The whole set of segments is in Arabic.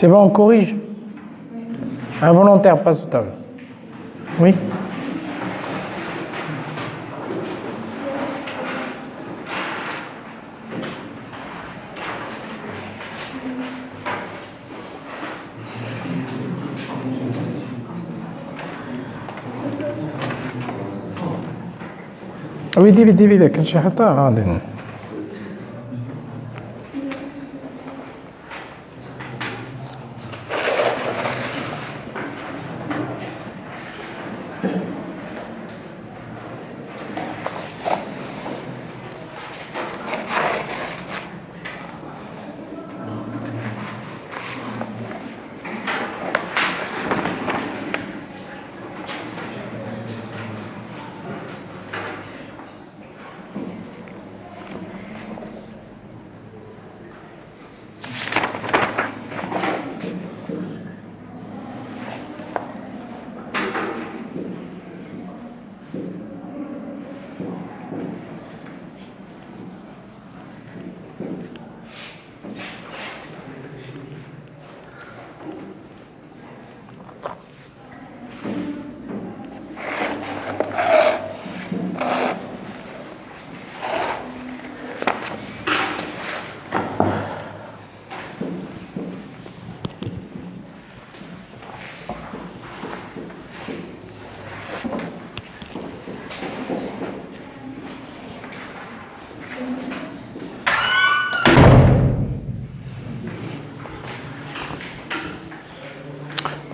C'est bon, on corrige. Involontaire, pas total. Oui. وي ديفيد إذا كان شي حتى غادي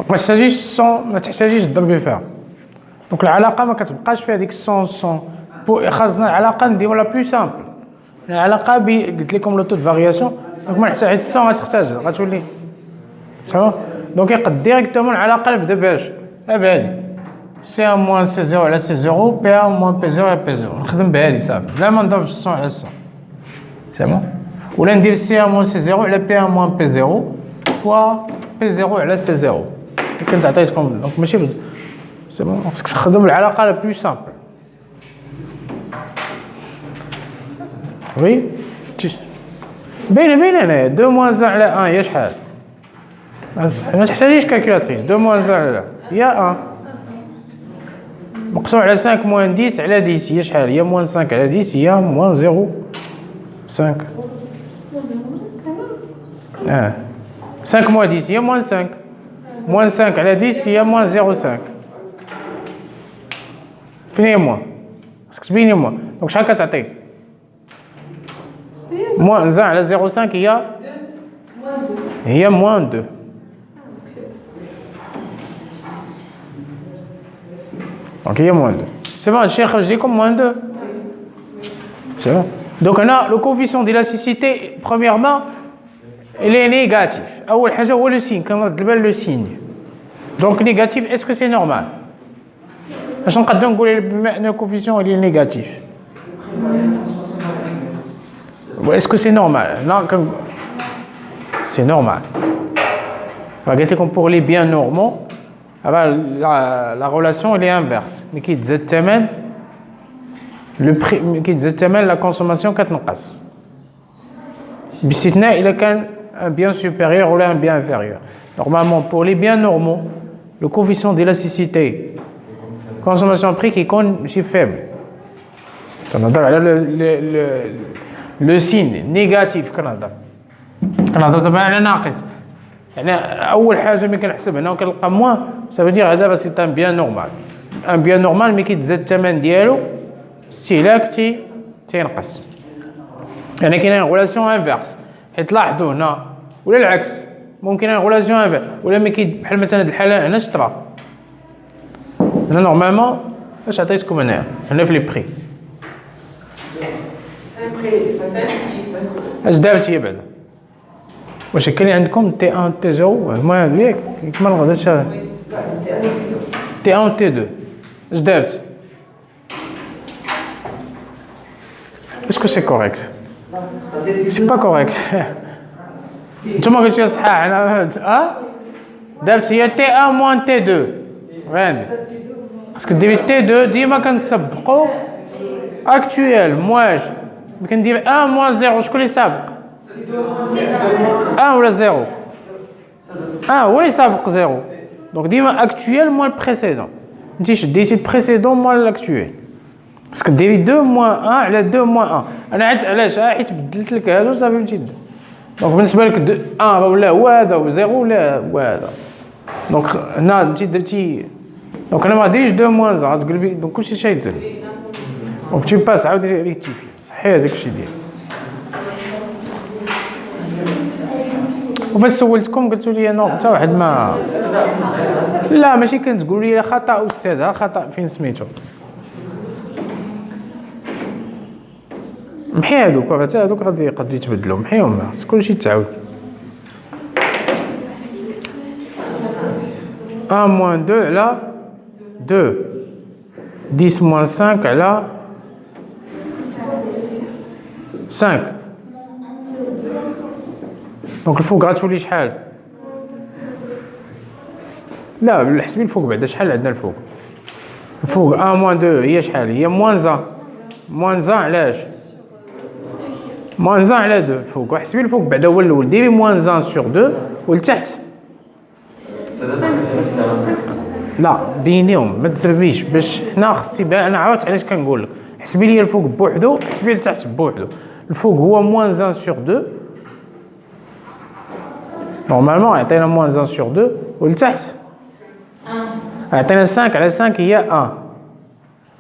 ما تحتاجيش تضربي فيها. دونك العلاقه ما كتبقاش فيها ديك السون خاصنا العلاقه نديروها بلو سامبل. العلاقه قلت لكم لو تو فارياسيون دونك ما نحتاج حيت السون غتحتاج غتولي صافي. دونك يقد ديريكتومون العلاقه نبدا باش بهادي سي ان موان سي زيرو على سي زيرو بي ان موان بي زيرو على بي زيرو نخدم بهادي صافي لا ما نضربش السون على السون سي ولا ندير سي ان موان سي زيرو على بي ان موان بي زيرو فوا بي زيرو على سي زيرو كنت عطيتكم دونك ماشي سي بون خاصك تخدم العلاقه لا بلو سامبل. وي باينه هنايا 2 موان 1 على 1 هي شحال؟ ما تحتاجيش كالكولاتريس. 2 موان 1 على هي 1 مقسوم على 5 موان 10 على 10 هي شحال؟ هي موان 5 على 10 هي موان 0 5 5 موان 10 هي موان 5 موان 5 على 10 هي موان 0.5 فين هي موان؟ خاصك تبيني موان دونك شحال كتعطي؟ موان 1 على 0.5 هي موان 2 دونك هي موان 2 سي بون هادشي خرج ليكم موان 2 سي بون. دونك هنا لو كوفيسيون ديلاستيسيتي برومييرمون إلي نيجاتيف. أول حاجة هو لو سين كنرد البال لو سين دونك نيجاتيف اسكو سي نورمال باش نقدروا نقولوا بما أن الكوفيسيون إلي نيجاتيف اسكو سي نورمال. لا سي نورمال. قلت لكم بور لي بيان نورمال لا ريلاسيون إلي انفيرس ملي كيتزاد الثمن لو بري ملي كيتزاد الثمن لا كونسوماسيون كتنقص باستثناء إلا كان un bien supérieur ou un bien inférieur. Normalement, pour les biens normaux, le coefficient d'élasticité, consommation prix qui est faible. Le signe négatif كنهضر دابا على ناقص. يعني أول حاجة ملي كنحسب هنا وكنلقى موان ça veut dire هذا سي un bien normal. Un bien normal ملي كيتزاد الثمن ديالو استهلاك تينقص. يعني كاينه غولاسيون انفيرس حيت لاحظوا هنا ولا العكس ممكن غولاسيون انفيرس ولا ملي بحال مثلا هاد الحاله هنا شطرا هنا نورمالمون اش عطيتكم هنا في لي بري اش دارت هي بعدا واش كاين عندكم تي 1 تي 0 المهم ياك كما غاديش تي 1 تي 2 اش دارت اسكو سي كوريكت سي با كوريكت نتوما قلتو صحاح انا دارت هي تي 1 موان تي 2 غادي خاصك ديري تي 2 ديما كنسبقو اكطويل مواج ملي كندير 1 موان 0 شكون اللي سابق 1 ولا 0 Ah oui, ça va 0. Donc, dis-moi actuel moins le précédent. Dis le précédent moins l'actuel. Parce que 2 moins 1 على 2 moins 1. أنا علاش حيت بدلت لك هادو صافي مشيت. دونك بالنسبة لك 1 ولا هو هذا و 0 ولا هو هذا. دونك هنا درتي دونك أنا ما نديرش 2 moins 1 تقول لي دونك كلشي شي يتزل. دونك tu passes عاود ريكتيفي. صحيح هذاك الشيء ديال. وفاش سولتكم قلتوا لي نو حتى واحد ما لا ماشي كنتقول لي خطا استاذ خطا فين سميتو محي هادوك حتى هادوك غادي يقدروا يتبدلوا محيهم كلشي تعاود 1 moins 2 على 2 10 moins 5 على 5 دونك الفوق غتولي شحال؟ لا حسبي الفوق بعدا شحال عندنا الفوق؟ الفوق 1 moins 2 هي شحال؟ هي moins 1 moins 1 علاش؟ moins 1 على 2 الفوق وحسبي الفوق بعدا هو الاول ديري moins 1 sur 2 والتحت لا بينيهم ما تزربيش باش حنا خصني انا عرفت علاش كنقول لك حسبي لي الفوق بوحدو حسبي لي التحت بوحدو الفوق هو moins 1 sur 2 نورمالمون عطينا moins 1 sur 2 والتحت عطينا 5 على 5 هي 1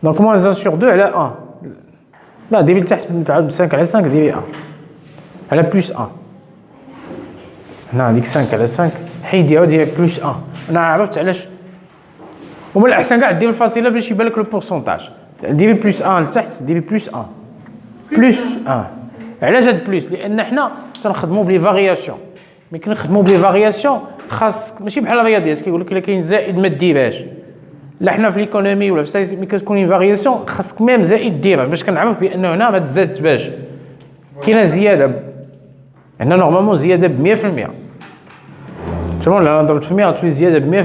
دونك moins 1 sur 2 على 1 لا ديري لتحت تعاود 5 على 5 ديري 1 على بلس 1 هنا هذيك 5 على 5 حيديها وديري بلس 1 انا عرفت علاش ومن الاحسن كاع دير الفاصله باش يبان لك البورسونتاج ديري بلس 1 لتحت ديري بلس 1 بلس 1 علاش هاد بلس لان حنا تنخدموا بلي فارياسيون ملي كنخدموا بلي فارياسيون خاصك ماشي بحال الرياضيات كيقول لك الا كاين زائد ما ديرهاش لا حنا في ليكونومي ولا في الساينس ملي كتكون فارياسيون خاصك ميم زائد ديرها باش كنعرف بانه هنا ما تزادش كاينه زياده هنا نورمالمون زياده ب 100% سيمون لا ضربت في 100 تولي زياده ب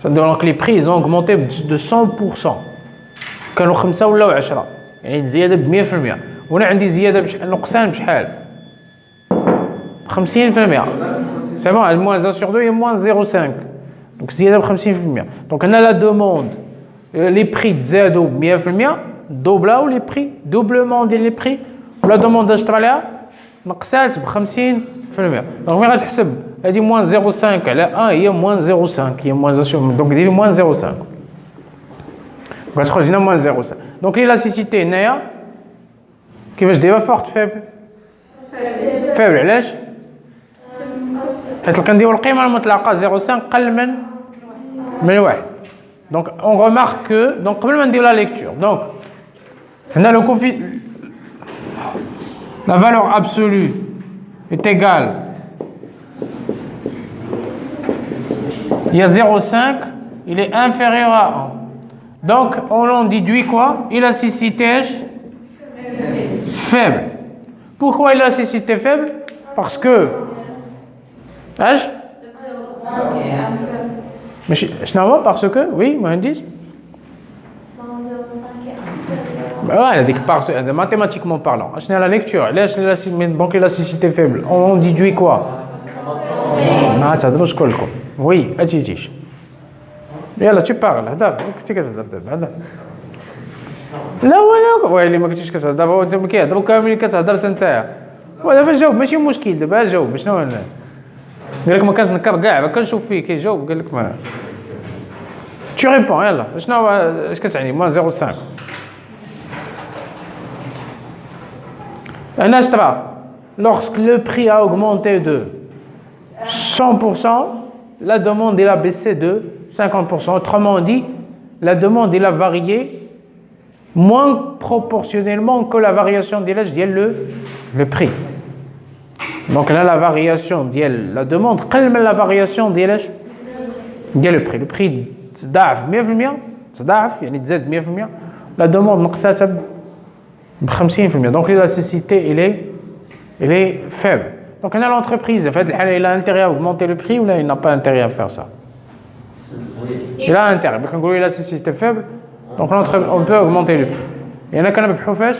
100% دونك لي بري زون اوغمونتي دو 100% كانوا 5 ولا 10 يعني زياده ب 100% وانا عندي زياده بشحال نقصان بشحال 50% سيمون الموان 1 sur 2 هي موان 0.5 دونك زياده ب 50% دونك هنا لا دوموند لي بري تزادوا ب 100% دوبلاو لي بري دوبلومون ديال لي بري ولا دوموند اش طرا ليها نقصات ب 50% دونك ملي غتحسب هذه موان 0.5 على 1 هي موان 0.5 هي موان دونك ديري موان 0.5 غتخرج هنا موان 0.5 دونك ليلاسيسيتي هنايا كيفاش دايره فورت فيبل فيبل علاش؟ حيت كنديرو القيمه المطلقه 0.5 قل من 1 دونك اون ريمارك كو دونك قبل ما نديرو لا ليكتور دونك هنا لو كوفي la valeur absolue est égale il y a 0,5 il est inférieur à 1 donc on en déduit quoi élasticité faible pourquoi élasticité faible parce que اش ماشي شنو هو باسكو وي مهندس Ouais, هذيك هذا mathématiquement parlant. شنو لا ليكتور علاش دونك l'élasticité faible on déduit quoi ما تهضروش كلكم وي اتيجيش يلا tu parles هضر كنتي كتهضر دابا هضر لا ويلي ما كنتيش كتهضر دابا انت كيهضروا كاملين كتهضر حتى نتايا ودابا جاوب ماشي مشكل دابا جاوب شنو قال لك ما كنتنكر كاع ما كنشوف فيه كيجاوب قال لك ما tu réponds يلا شنو اش كتعني moins 0.5 Un astra, lorsque le prix a augmenté de 100%, la demande elle a baissé de 50%. Autrement dit, la demande elle a varié moins proportionnellement que la variation de l'âge le prix. Donc là, la variation de la demande, quelle est la variation de l'âge le prix. Le prix d'AF 100%, c'est d'AF, il y a une 100%, la demande نقصات ب 50% donc l'élasticité elle est faible donc on a l'entreprise en fait elle a intérêt à augmenter le prix ou là il n'a pas intérêt à faire ça il a intérêt quand on dit l'élasticité faible donc on peut augmenter le prix il y en a كنربحوا فاش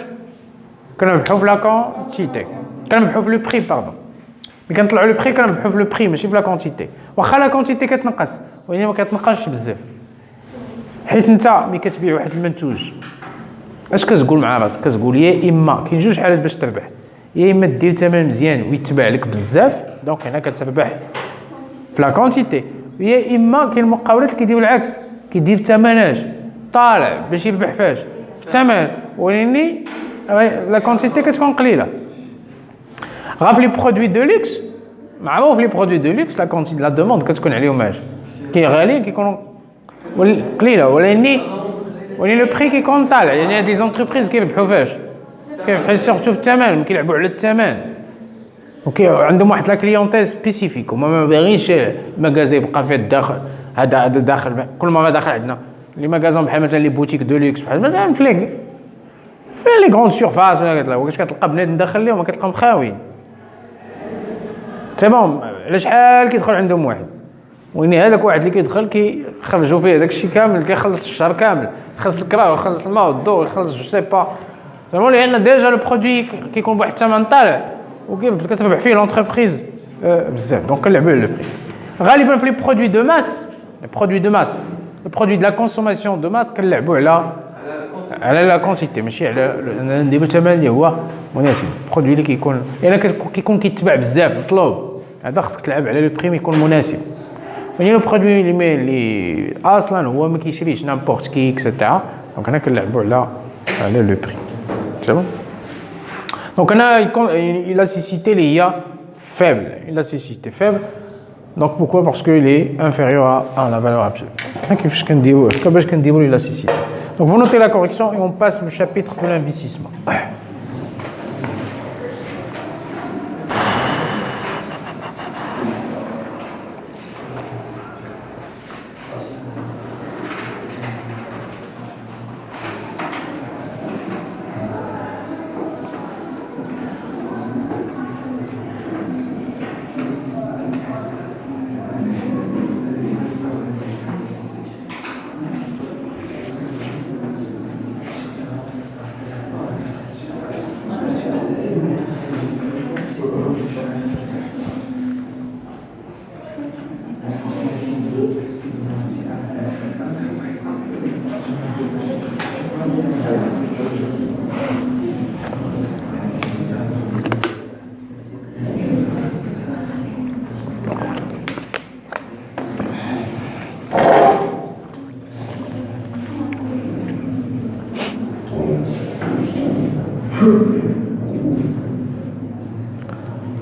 كنربحوا في لا كونتيتي كنربحوا في le prix pardon ملي كنطلعوا لو بري كنربحوا في لو بري ماشي في لا كونتيتي واخا لا كونتيتي كتنقص ولكن ما كتنقصش بزاف حيت انت ملي كتبيع واحد المنتوج اش كتقول مع راسك كتقول يا اما كاين جوج حالات باش تربح يا اما دير ثمن مزيان ويتباع لك بزاف دونك هنا كتربح في لا كونتيتي يا اما كاين المقاولات كيديروا العكس كيدير ثمناج طالع باش يربح فاش في الثمن ولكن لا كونتيتي كتكون قليله غير في لي برودوي دو لوكس معروف لي برودوي دو لوكس لا كونتيتي لا دوموند كتكون عليهم اش كي غالي كيكونوا قليله ولكن لو بري كيكون طالع يعني دي زونتربريز كيربحوا فاش كيربحوا سورتو في الثمن كيلعبوا على الثمن عندهم واحد لا كليونتيل سبيسيفيك وما ما باغيش المغازي يبقى فيه الداخل هذا داخل كل مره داخل عندنا لي مغازون بحال مثلا لي بوتيك دو لوكس بحال مثلا في لي غروند سيرفاس واش كتلقى بنادم داخل ليهم كتلقاهم خاويين سي بون على شحال كيدخل عندهم واحد وين هذاك واحد اللي كيدخل كيخرجوا فيه داك الشيء كامل كيخلص الشهر كامل يخلص الكرا ويخلص الماء والضوء يخلص جو سي با زعما لان ديجا لو برودوي كيكون بواحد الثمن طالع وكتربح فيه لونتربريز بزاف دونك كنلعبوا على لو بري غالبا في لي برودوي دو ماس لو برودوي دو لا كونسوماسيون دو ماس كنلعبوا على لا كونتيتي ماشي على نديرو ثمن اللي هو مناسب برودوي اللي كيكون كيتباع بزاف مطلوب هذا خصك تلعب على لو بريم يكون مناسب ولكن لو برودوي اللي اصلا هو ما كيشريش نامبورت كي اكسيتيرا دونك هنا كنلعبوا على لو بري سي بون دونك هنا يكون l'élasticité اللي هي faible l'élasticité faible donc pourquoi parce que il est inférieur à la valeur absolue كيفاش كنديروا باش كنديروا l'élasticité donc vous notez la correction et on passe au chapitre de l'investissement.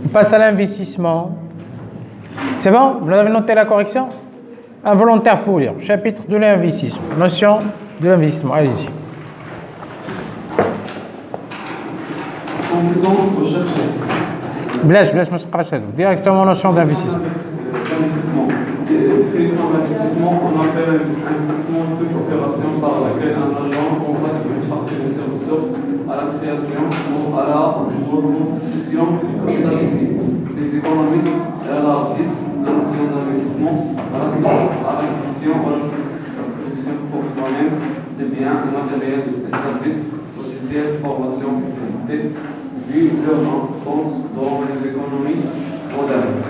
On passe à l'investissement. C'est bon? Vous avez noté la correction? Involontaire pour lire. Chapitre de l'investissement. Notion de l'investissement. Allez-y. Compétence recherchée. Blaise, ما تقراش هذا. Directement notion d'investissement. L'investissement. Définition de l'investissement, on appelle investissement toute opération par laquelle un agent consacre une partie de ses ressources à la création ou à la reconstitution du capital public. Les économistes élargissent la notion d'investissement à l'acquisition ou à la production pour soi-même des biens et matériels et services, logiciels, formation et publicité, vu leur importance dans les économies modernes.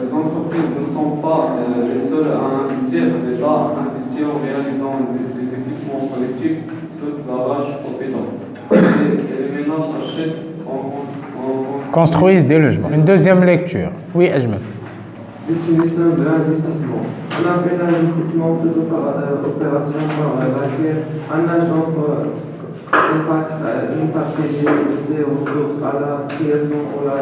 Les entreprises ne sont pas les seules à investir. L'État investit en réalisant des équipements collectifs, toute la vache au pédant. Et les ménages achètent construisent des logements. Une deuxième lecture. Oui, Ajmed. Définition de l'investissement. On appelle l'investissement toute opération par laquelle un agent consacre une partie de ses ressources à la création ou la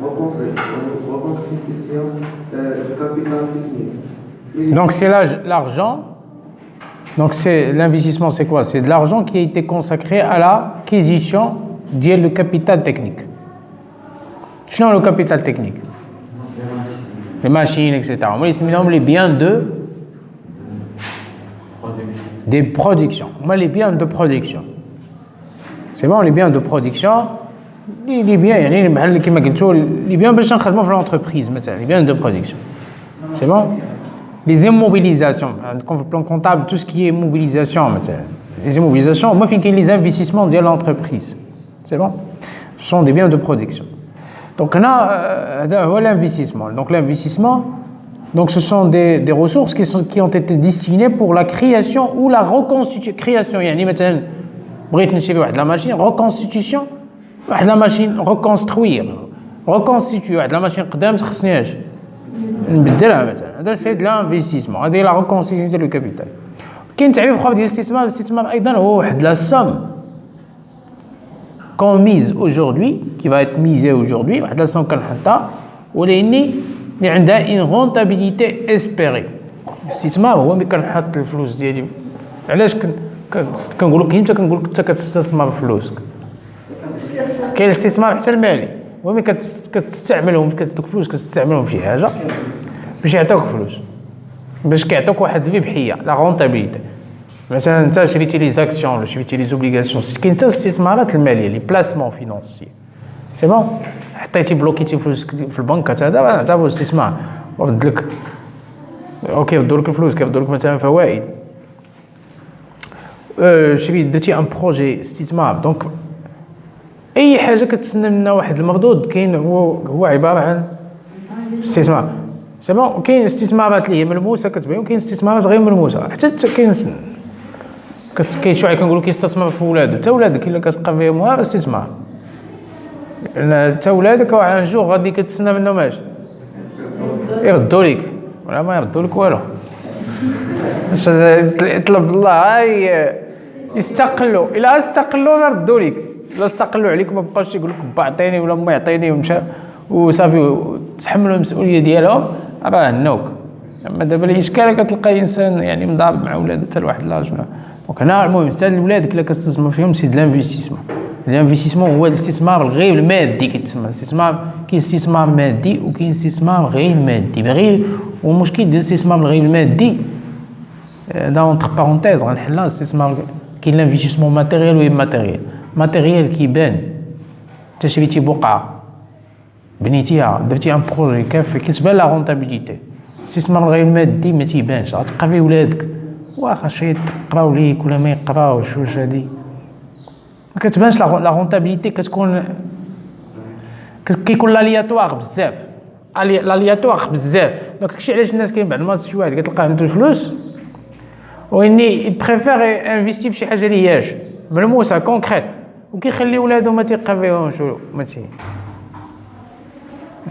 reconstitution du capital technique. Donc c'est l'argent. Donc c'est l'investissement, c'est quoi? C'est de l'argent qui a été consacré à l'acquisition du capital technique. Sinon le capital technique. Les machines, etc. Moi, ils les biens des productions. Moi, les biens de production. C'est bon, les biens de production. Les biens, les biens باش نخدموا في l'entreprise مثلا, les biens de production. C'est bon? Les immobilisations, quand vous plan comptable, tout ce qui est immobilisation مثلا. Les immobilisations, moi, fin qu'il y a les investissements de l'entreprise. C'est bon? Ce sont des biens de production. Donc voilà l'investissement. Donc l'investissement, donc ce sont des ressources qui ont été destinées pour la création ou la reconstitution. Création, يعني مثلا بغيت نشري واحد لا ماشين reconstitution واحد لا ماشين reconstituer واحد لا ماشين قدام تخصنيهاش نبدلها مثلا. هذا سي دو لانفستيسمون، هذه لا reconstitution دو كابيتال. كاين تعريف اخر ديال الاستثمار ايضا هو واحد لا somme qu'on mise aujourd'hui, qui va être misée aujourd'hui, واحد لا somme كنحطها ولاني اللي عندها une rentabilité espérée. الاستثمار هو ملي كنحط الفلوس ديالي. علاش كنقول لك انت كنقول لك انت كتستثمر فلوسك. كاين الاستثمار حتى المالي، هو ملي كتستعملهم دوك الفلوس كتستعملهم في شي حاجه باش يعطيوك فلوس، باش كيعطيوك واحد الربحيه لا رونتابيليتي. مثلا انت شريتي لي زاكسيون ولا شريتي لي زوبليغاسيون، كاين حتى الاستثمارات الماليه لي بلاسمون فينونسي سي بون، حطيتي بلوكيتي فلوسك في البنك هذا نعتبرو استثمار ورد لك اوكي يردوا لك الفلوس كيردوا لك مثلا فوائد. درتي ان بروجي استثمار، دونك اي حاجه كتسنى منها واحد المردود كاين هو عباره عن استثمار سي بون. كاين استثمارات اللي هي ملموسه كتبان وكاين استثمارات غير ملموسه. حتى كاين شي واحد كنقولوا كيستثمر في ولادو، حتى ولادك الا كتبقى فيهم غير استثمار، لان حتى ولادك واحد الجوغ غادي كتسنى منهم اش يردوا لك ولا ما يردوا لك والو. يطلب الله يستقلوا، الا استقلوا يردوا لك، الا استقلوا عليك ما بقاوش يقول لك با عطيني ولا ما يعطيني ومشى وصافي تحملوا المسؤوليه ديالهم راه هنوك. اما دابا الاشكال كتلقى انسان يعني مضارب مع ولادو حتى لواحد لاج. دونك هنا المهم حتى الولادك الا كتستثمر فيهم سي دو لانفستيسمون. الانفستيسمون هو الاستثمار الغير المادي كيتسمى الاستثمار. كاين استثمار مادي وكاين استثمار غير مادي. غير والمشكل ديال الاستثمار الغير المادي دونك بارونتيز غنحلها الاستثمار. كاين لانفستيسمون ماتيريال و ماتيريال. ماتيريال كيبان انت شريتي بقعه بنيتيها درتي ان بروجي كافي كتبان لا رونتابيليتي. الاستثمار الغير مادي ما تيبانش، غتلقى فيه ولادك واخا شي يقراو ليك ولا ما يقراوش واش هادي ما كتبانش لا رونتابيليتي. كيكون لالياتوار بزاف، لالياتوار بزاف. دونك داكشي علاش الناس كاين بعض المرات شي واحد كتلقى عنده الفلوس واني يبريفير انفيستي فشي حاجه اللي هياش ملموسه كونكريت وكيخلي ولادو ما تيبقى فيهمش ما تي.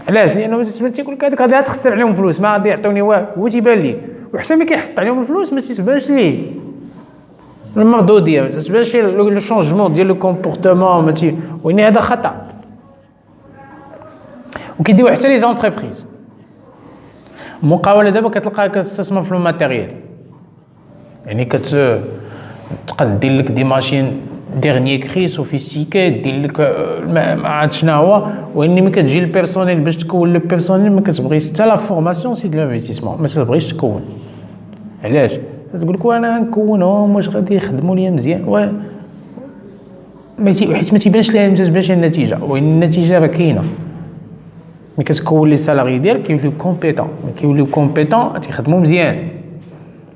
علاش؟ لانه تيقول لك هذاك غادي تخسر عليهم فلوس ما غادي يعطوني والو، هو تيبان ليه. وحتى ملي كيحط عليهم الفلوس ما تيبانش ليه المردوديه، ما تيبانش لو شونجمون ديال لو كومبورتمون ما تي. وان هذا خطا. وكيديو حتى لي زونتربريز المقاوله دابا كتلقى كتستثمر في الماتيريال، يعني تقد دير لك دي ماشين ديرنيي كري سوفيستيكي، دير لك ما عاد شنو هو. واني ملي كتجي البيرسونيل باش تكون لو بيرسونيل ما كتبغيش حتى لا فورماسيون سي دو لانفستيسمون، ما تبغيش تكون. علاش؟ تقول لك وانا نكونهم واش غادي يخدموا ليا مزيان حيت ما تيبانش ليها النتيجه. وان النتيجه راه كاينه ملي كتكون لي سالاري ديالك كيوليو كومبيتون، كيوليو كومبيتون تيخدموا مزيان.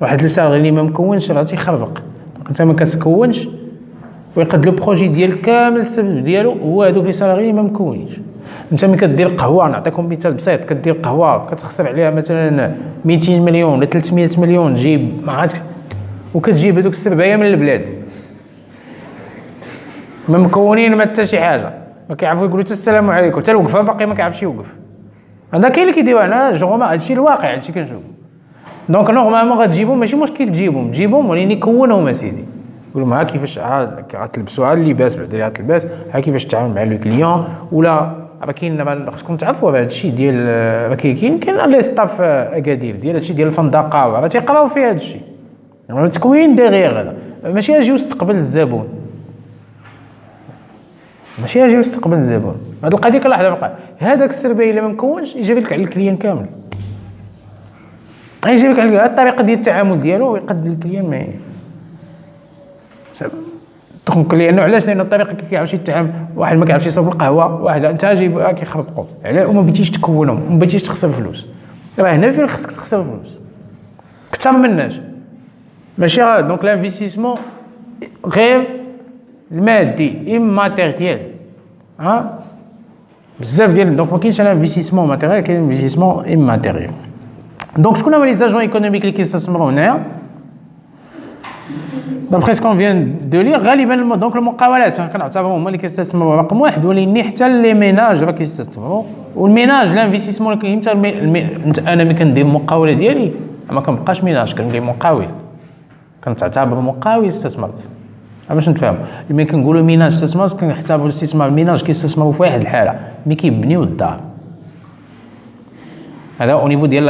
واحد السالاري اللي ما مكونش راه تيخربق. انت ما كتكونش ويقد لو بروجي ديال كامل السبب ديالو هو هذوك لي سالاري ما مكونينش. انت ملي كدير قهوه، نعطيكم مثال بسيط، كدير قهوه كتخسر عليها مثلا 200 مليون ولا 300 مليون تجيب معاك وكتجيب هذوك السربايه من البلاد ما مكونين ما حتى شي حاجه، ما كيعرفوا يقولوا حتى السلام عليكم، حتى الوقفه باقي ما كيعرفش يوقف. هذا كاين اللي كيديروا انا جوغما هادشي الواقع هادشي كنشوف. دونك نورمالمون غتجيبهم ماشي مشكل تجيبهم ولكن يكونهم اسيدي. يقول لهم ها كيفاش غتلبسوا ها اللباس بعدا غتلبس، ها كيفاش تتعامل مع لو كليون، ولا راه كاين خصكم تعرفوا هذا الشيء ديال راه كاين لي ستاف اكادير ديال هادشي ديال الفندقه راه تيقراو فيه هذا الشيء. يعني التكوين ديغيغ هذا ماشي اجيو استقبل الزبون، ماشي اجيو استقبل الزبون. هذه القضيه كنلاحظها بقى هذاك السرباي الا ما مكونش يجري لك على الكليان كامل، غيجيب لك على الطريقه ديال التعامل ديالو ويقد الكليان ما دونك لانه علاش؟ لان الطريقه كيعرفش يتعامل. واحد ما كيعرفش يصرف القهوه، واحد انت جايب كيخربقوا علاه وما بغيتيش تكونهم وما بغيتيش تخسر فلوس. راه هنا فين خصك تخسر فلوس كثر من الناس ماشي غير. دونك لانفستيسمون غير المادي ماتيريال بزاف ديال دونك ما كاينش انفستيسمون ماتيريال كاين انفستيسمون اماتيريال دونك شكون هما لي زاجون ايكونوميك اللي كيستثمروا هنايا دابخي سكون فيان دو لير غالبا دونك المقاولات كنعتبروا هما اللي كيستثمروا رقم واحد ولكن حتى لي ميناج راه كيستثمروا والميناج الانفستيسمون اللي كاين انا ملي كندير المقاوله ديالي ما كنبقاش ميناج كندير مقاول كنتعتبر مقاول استثمرت باش نتفاهم ملي كنقولوا ميناج استثمار كنعتبروا الاستثمار الميناج كيستثمروا في واحد الحاله ملي كيبنيو الدار هذا او نيفو ديال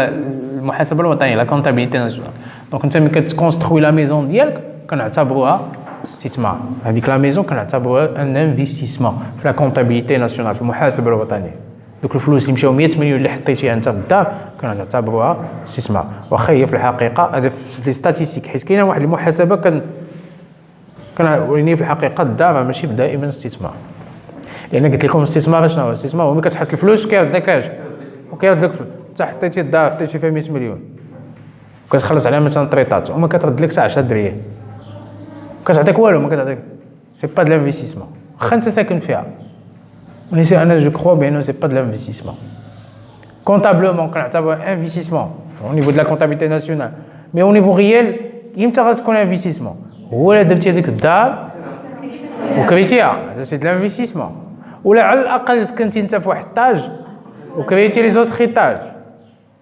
المحاسبه الوطنيه لا كونتابيليتي ناسيونال دونك انت ملي كتكونستروي لا ميزون ديالك كنعتبروها استثمار هذيك لا ميزون كنعتبروها ان انفستيسمون في لا كونتابيليتي ناسيونال في المحاسبه الوطنيه دوك الفلوس اللي مشاو 100 مليون اللي حطيتيها انت في الدار كنعتبروها استثمار واخا هي في الحقيقه هذا في لي ستاتيستيك حيت كاينه واحد المحاسبه ولكن في الحقيقه الدار ماشي دائما استثمار لان قلت لكم الاستثمار شنو هو الاستثمار هو ملي كتحط الفلوس كيرد لك اش وكيرد لك انت حطيتي الدار حطيتي فيها 100 مليون وكتخلص عليها مثلا طريطات وما كترد لك حتى 10 درهم كتعطيك والو ما كتعطيك سي با دو لانفستيسمون واخا انت ساكن فيها ولكن انا جو كرو بانه سي با دو لانفستيسمون كونطابلومون كنعتبروها انفستيسمون au niveau de la comptabilité nationale mais au niveau réel امتى غتكون انفستيسمون هو الا درتي هذيك الدار وكريتيها هذا سي دو لانفستيسمون ولا على الاقل سكنتي انت في واحد الطاج وكريتي لي زوتر ايطاج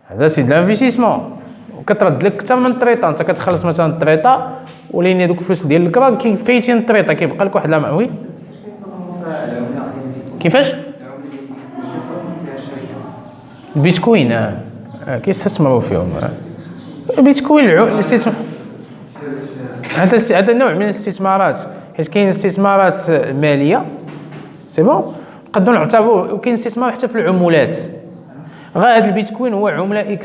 هذا سي دو لانفستيسمون وكترد لك حتى من الطريطه انت كتخلص مثلا الطريطه ولكن هذوك الفلوس ديال الكرا كيفايتين الطريطه كيبقى لك واحد لا مأوي كيفاش البيتكوين كيستثمروا فيهم البيتكوين الاستثمار هذا نوع من الاستثمارات حيت كاين استثمارات ماليه سي بون نقدروا نعتبروه وكاين استثمار حتى في العملات غير هذا البيتكوين هو عمله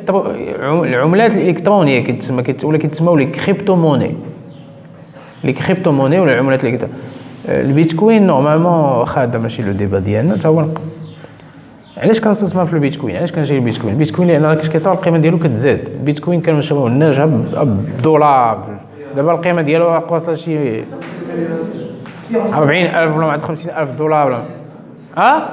العملات الالكترونيه كيتسمى ولا كيتسموا لي كريبتو موني ولا العملات البيتكوين نورمالمون واخا هذا ماشي لو ديبا ديالنا حتى هو علاش كنستثمر في البيتكوين علاش كنشري البيتكوين لان راه كيطول القيمه ديالو كتزاد البيتكوين كانوا الناس بدولار دابا القيمه ديالو واصله شي 40,000 ولا 50,000 دولار ولا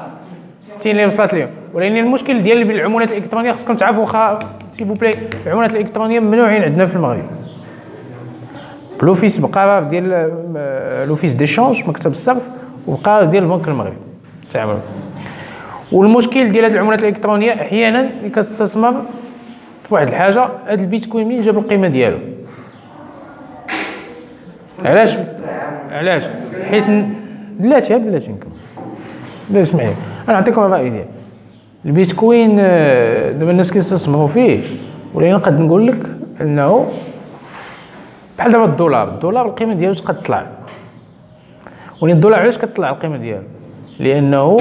60 اللي وصلت لهم ولكن المشكل ديال العملات الالكترونيه خصكم تعرفوا واخا سي فو بلاي العملات الالكترونيه ممنوعين عندنا في المغرب لوفيس بقى ديال لوفيس ديشونج مكتب الصرف وبقى ديال البنك المغربي تعامل والمشكل ديال هذه العملات الالكترونيه احيانا كتستثمر في واحد الحاجه هذا البيتكوين منين جاب القيمه ديالو علاش حيت بلاتي نكمل لا اسمعي انا نعطيكم الراي ديالي البيتكوين دابا الناس كيستثمروا فيه ولكن نقدر نقول لك انه بحال دابا الدولار القيمه ديالو كتطلع ولكن الدولار علاش كتطلع القيمه ديالو لانه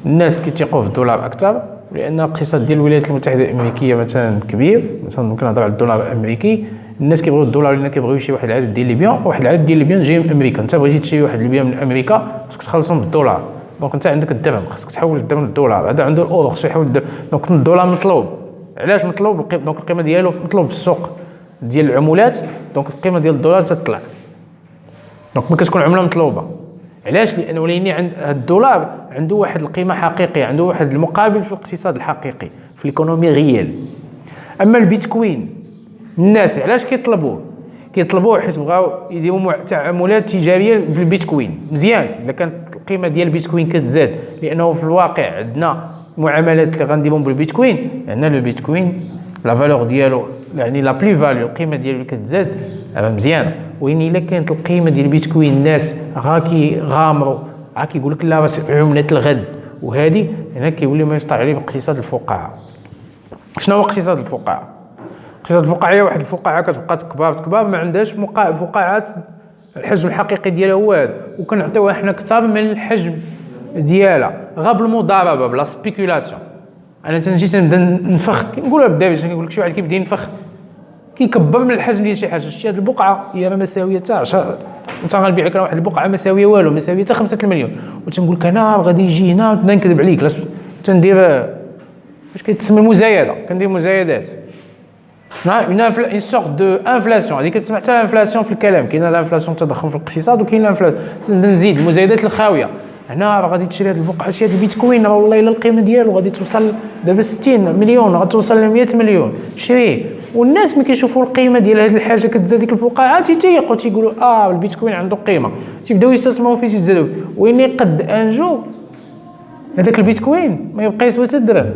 الناس كيتيقوا في الدولار اكثر لان الاقتصاد ديال الولايات المتحده الامريكيه مثلا كبير مثلا ممكن نهضر على الدولار الامريكي الناس كيبغيو الدولار لان كيبغيو شي واحد العدد ديال لي بيان واحد العدد ديال لي بيان جاي من امريكا انت بغيتي تشري واحد لي بيان من امريكا خصك تخلصهم بالدولار دونك انت عندك الدرهم خصك تحول الدرهم للدولار هذا عنده الاورو خصو يحول الدرهم دونك الدولار مطلوب علاش مطلوب دونك القيمه ديالو مطلوب في السوق ديال العملات دونك القيمه ديال الدولار تطلع دونك ملي كتكون عمله مطلوبه علاش لان وليني عند الدولار عنده واحد القيمه حقيقيه عنده واحد المقابل في الاقتصاد الحقيقي في الايكونومي ريال اما البيتكوين الناس علاش كيطلبوه حيت بغاو يديروا تعاملات تجاريه بالبيتكوين مزيان الا كانت القيمه ديال البيتكوين كتزاد لانه في الواقع عندنا معاملات اللي غنديرهم بالبيتكوين لان البيتكوين لا فالور ديالو يعني لا بلي فاليو القيمه ديالو كتزاد مزيان وين الا كانت القيمه ديال البيتكوين الناس غامروا كيقول لك لا عمله الغد وهذه هنا كيولي ما يسطع عليه باقتصاد الفقاعه شنو هو اقتصاد الفقاعه اقتصاد الفقاعه هي واحد الفقاعه كتبقى تكبر ما عندهاش فقاعات الحجم الحقيقي ديالها هو هذا وكنعطيوها حنا اكثر من الحجم ديالها غير بالمضاربه بلا سبيكولاسيون انا تنجي تنبدا نفخ نقولها بالدارجه كنقول لك شي واحد كيبدا ينفخ كيكبر من الحجم ديال شي حاجه شتي هذه البقعه هي ما مساويه حتى 10 انت غنبيع لك واحد البقعه ما مساويه والو مساويه حتى 5 المليون وتنقول لك انا غادي يجي هنا ونبدا نكذب عليك تندير واش كيتسمى المزايده كندير مزايدات اون سورت دو انفلاسيون هذيك كتسمع حتى الانفلاسيون في الكلام كاينه الانفلاسيون التضخم في الاقتصاد وكاين الانفلاسيون نزيد المزايدات الخاويه هنا راه غادي تشري هاد البقعه، شي هاد البيتكوين راه والله الا القيمه ديالو غادي توصل دابا 60 مليون، غتوصل ل 100 مليون، شريه. والناس ملي كيشوفوا القيمه ديال هاد الحاجه كتزاد ديك الفقاعه تيتيقوا تيقولوا البيتكوين عنده قيمه، تيبداو يستثمروا فيه تيتزادوا، وين قد انجو هذاك البيتكوين ما يبقى يسوى حتى الدرهم.